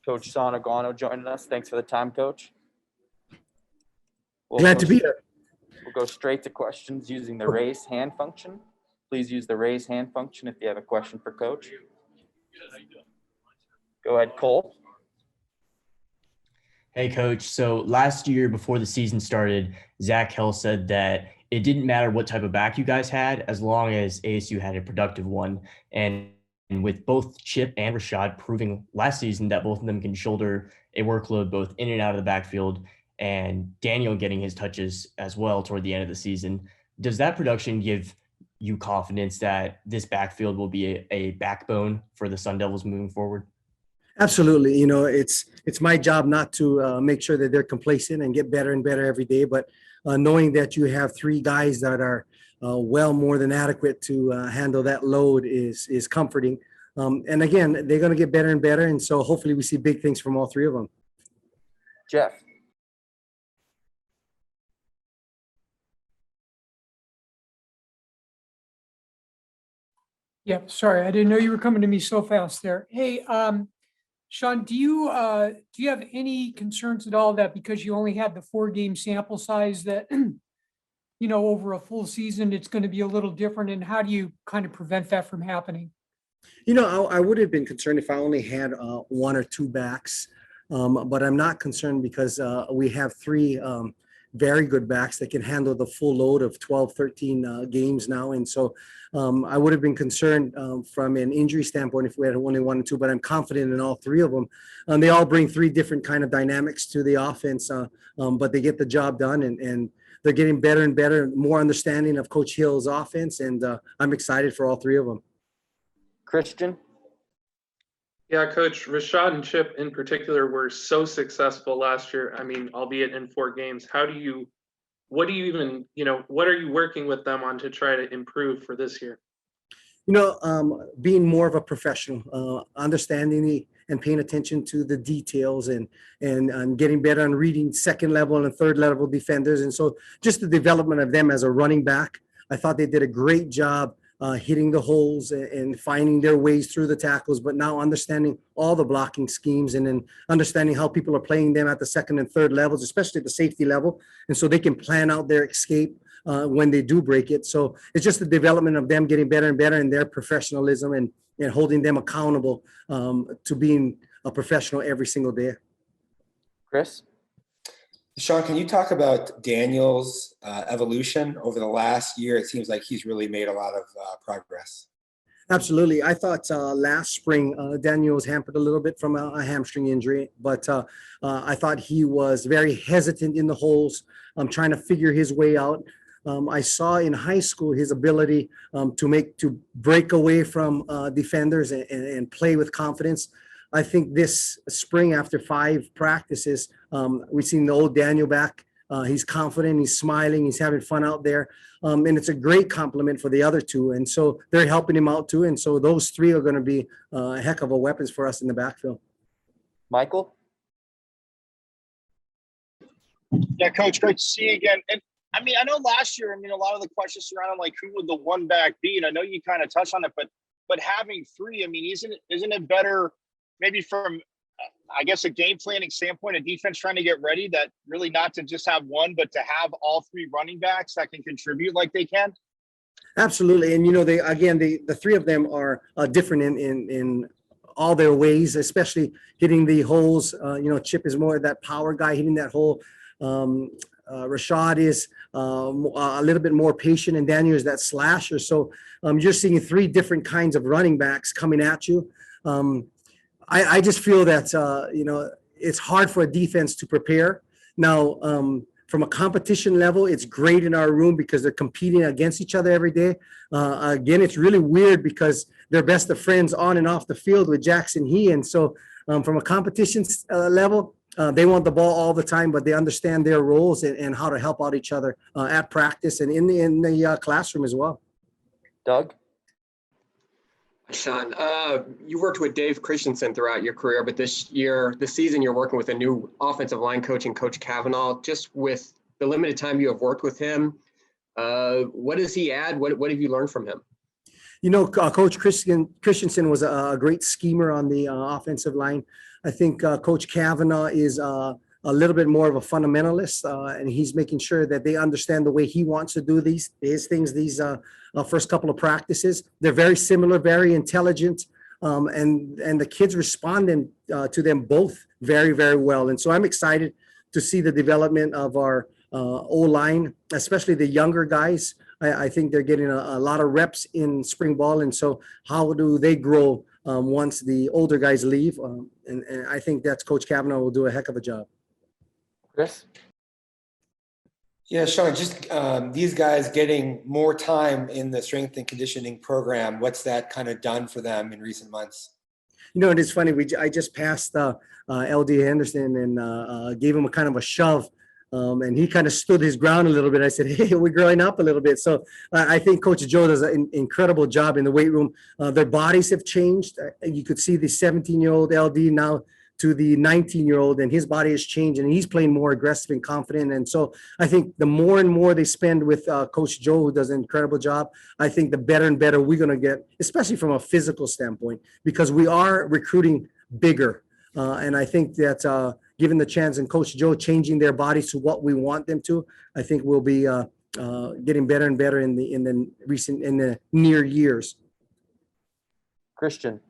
Coach Shaun Aguano joining us. Thanks for the time, Coach. Glad to be here. We'll go straight to questions using the raise hand function. Please use the raise hand function if you have a question for Coach. Go ahead, Cole. Hey, Coach. So last year before the season started, Zach Hill said that it didn't matter what type of back you guys had as long as ASU had a productive one. And with both Chip and Rashaad proving last season that both of them can shoulder a workload both in and out of the backfield, and Daniel getting his touches as well toward the end of the season, does that production give you confidence that this backfield will be a backbone for the Sun Devils moving forward? Absolutely. It's my job not to make sure that they're complacent and get better and better every day, but knowing that you have three guys that are well more than adequate to handle that load is comforting. And again, they're going to get better and better. And so hopefully we see big things from all three of them. Jeff. Yeah, sorry, I didn't know you were coming to me so fast there. Hey, Shaun, do you have any concerns at all that because you only had the 4-game sample size that, over a full season, it's going to be a little different? And how do you kind of prevent that from happening? I would have been concerned if I only had one or two backs, but I'm not concerned because we have three very good backs that can handle the full load of 12, 13 games now. And so I would have been concerned from an injury standpoint if we had only one and two, but I'm confident in all three of them. They all bring three different kind of dynamics to the offense, but they get the job done, and they're getting better and better, more understanding of Coach Hill's offense, and I'm excited for all three of them. Christian? Yeah, Coach, Rashaad and Chip in particular were so successful last year. I mean, albeit in 4 games. What are you working with them on to try to improve for this year? Being more of a professional, understanding and paying attention to the details and getting better on reading second level and third level defenders. And so just the development of them as a running back, I thought they did a great job hitting the holes and finding their ways through the tackles, but now understanding all the blocking schemes and then understanding how people are playing them at the second and third levels, especially at the safety level. And so they can plan out their escape when they do break it. So it's just the development of them getting better and better in their professionalism and holding them accountable to being a professional every single day. Chris? Shaun, can you talk about Daniel's evolution over the last year? It seems like he's really made a lot of progress. Absolutely. I thought last spring, Daniel was hampered a little bit from a hamstring injury, but I thought he was very hesitant in the holes, trying to figure his way out. I saw in high school his ability to break away from defenders and play with confidence. I think this spring, after 5 practices, we've seen the old Daniel back. He's confident, he's smiling, he's having fun out there. And it's a great compliment for the other two. And so they're helping him out too. And so those three are going to be a heck of a weapons for us in the backfield. Michael? Yeah, Coach, great to see you again. And I know last year, a lot of the questions surrounding like who would the one back be? And I know you kind of touched on it, but having 3, isn't it better maybe from, I guess, a game planning standpoint, a defense trying to get ready, that really not to just have one, but to have all 3 running backs that can contribute like they can? Absolutely. And, the 3 of them are different in all their ways, especially hitting the holes. Chip is more that power guy hitting that hole. Rashaad is a little bit more patient, and Daniel is that slasher. So you're seeing 3 different kinds of running backs coming at you. I just feel that, it's hard for a defense to prepare. Now, from a competition level, it's great in our room because they're competing against each other every day. Again, it's really weird because they're best of friends on and off the field with Jackson He. And so from a competition level, they want the ball all the time, but they understand their roles and how to help out each other at practice and in the classroom as well. Doug? Shaun, you worked with Dave Christensen throughout your career, but this season, you're working with a new offensive line coach and Coach Kavanaugh. Just with the limited time you have worked with him, what does he add? What have you learned from him? Coach Christensen was a great schemer on the offensive line. I think Coach Kavanaugh is a little bit more of a fundamentalist, and he's making sure that they understand the way he wants to do his things. These first couple of practices, they're very similar, very intelligent, and the kids responding to them both very, very well. And so I'm excited to see the development of our O-line, especially the younger guys. I think they're getting a lot of reps in spring ball. And so how do they grow once the older guys leave? And I think that's Coach Kavanaugh will do a heck of a job. Chris? Yeah, Shaun, just these guys getting more time in the strength and conditioning program, what's that kind of done for them in recent months? It is funny. I just passed LD Henderson and gave him a kind of a shove. And he kind of stood his ground a little bit. I said, hey, we're growing up a little bit. So I think Coach Joe does an incredible job in the weight room. Their bodies have changed. You could see the 17-year-old LD now to the 19-year-old, and his body has changed, and he's playing more aggressive and confident. And so I think the more and more they spend with Coach Joe, who does an incredible job, I think the better and better we're going to get, especially from a physical standpoint, because we are recruiting bigger. And I think that given the chance and Coach Joe changing their bodies to what we want them to, I think we'll be getting better and better in the near years. Christian?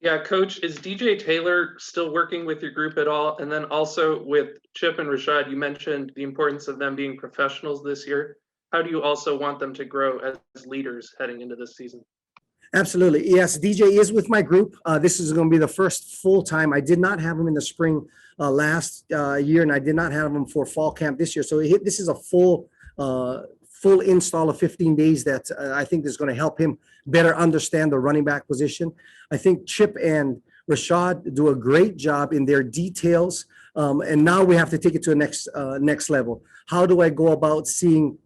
Yeah, Coach, is DJ Taylor still working with your group at all? And then also with Chip and Rashaad, you mentioned the importance of them being professionals this year. How do you also want them to grow as leaders heading into this season? Absolutely. Yes, DJ is with my group. This is going to be the first full time. I did not have him in the spring last year, and I did not have him for fall camp this year. So this is a full install of 15 days that I think is going to help him better understand the running back position. I think Chip and Rashaad do a great job in their details. And now we have to take it to the next level. How do I go about seeing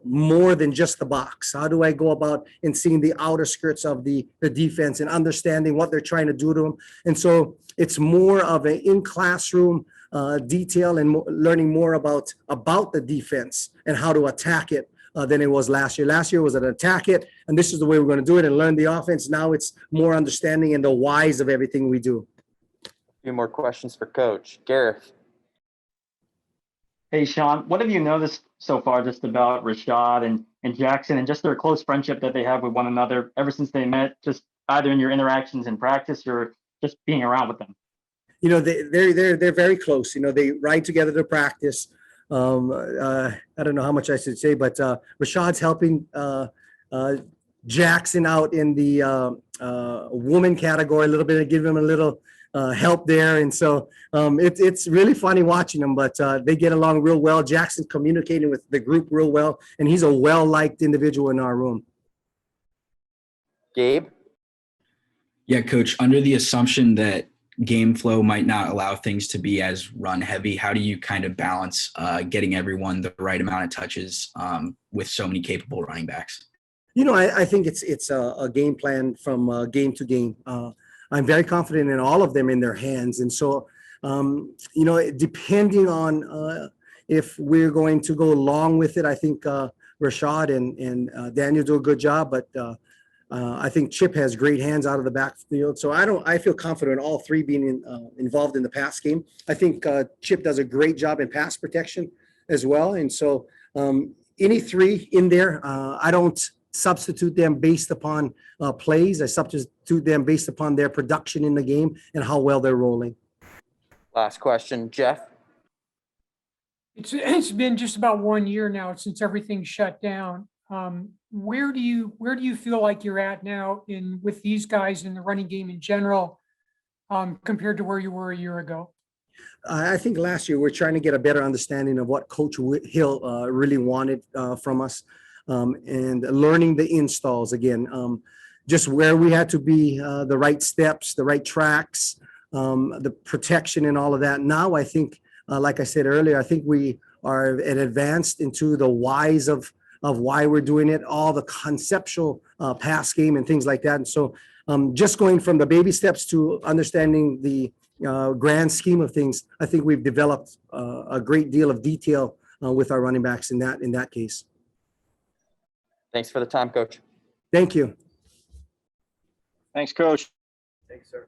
more than just the box? How do I go about in seeing the outer skirts of the defense and understanding what they're trying to do to them? And so it's more of an in-classroom detail and learning more about the defense and how to attack it than it was last year. Last year was an attack it, and this is the way we're going to do it and learn the offense. Now it's more understanding and the whys of everything we do. A few more questions for Coach. Gareth? Hey, Shaun, what have you noticed so far just about Rashaad and Jackson and just their close friendship that they have with one another ever since they met, just either in your interactions in practice or just being around with them? They're very close. They ride together to practice. I don't know how much I should say, but Rashaad's helping Jackson out in the woman category a little bit and give him a little help there. And so it's really funny watching them, but they get along real well. Jackson's communicating with the group real well, and he's a well-liked individual in our room. Gabe? Yeah, Coach, under the assumption that game flow might not allow things to be as run heavy, how do you kind of balance getting everyone the right amount of touches with so many capable running backs? I think it's a game plan from game to game. I'm very confident in all of them in their hands. And so, depending on if we're going to go along with it, I think Rashaad and Daniel do a good job, but I think Chip has great hands out of the backfield. So I feel confident in all three being involved in the pass game. I think Chip does a great job in pass protection as well. And so any three in there, I don't substitute them based upon plays. I substitute them based upon their production in the game and how well they're rolling. Last question, Jeff. It's been just about 1 year now since everything shut down. Where do you feel like you're at now with these guys in the running game in general, compared to where you were a year ago? I think last year we're trying to get a better understanding of what Coach Hill really wanted from us, and learning the installs again, just where we had to be, the right steps, the right tracks, the protection and all of that. Now I think, like I said earlier, I think we are advanced into the whys of why we're doing it, all the conceptual pass game and things like that. And so just going from the baby steps to understanding the grand scheme of things, I think we've developed a great deal of detail with our running backs in that case. Thanks for the time, Coach. Thank you. Thanks, Coach. Thanks, sir.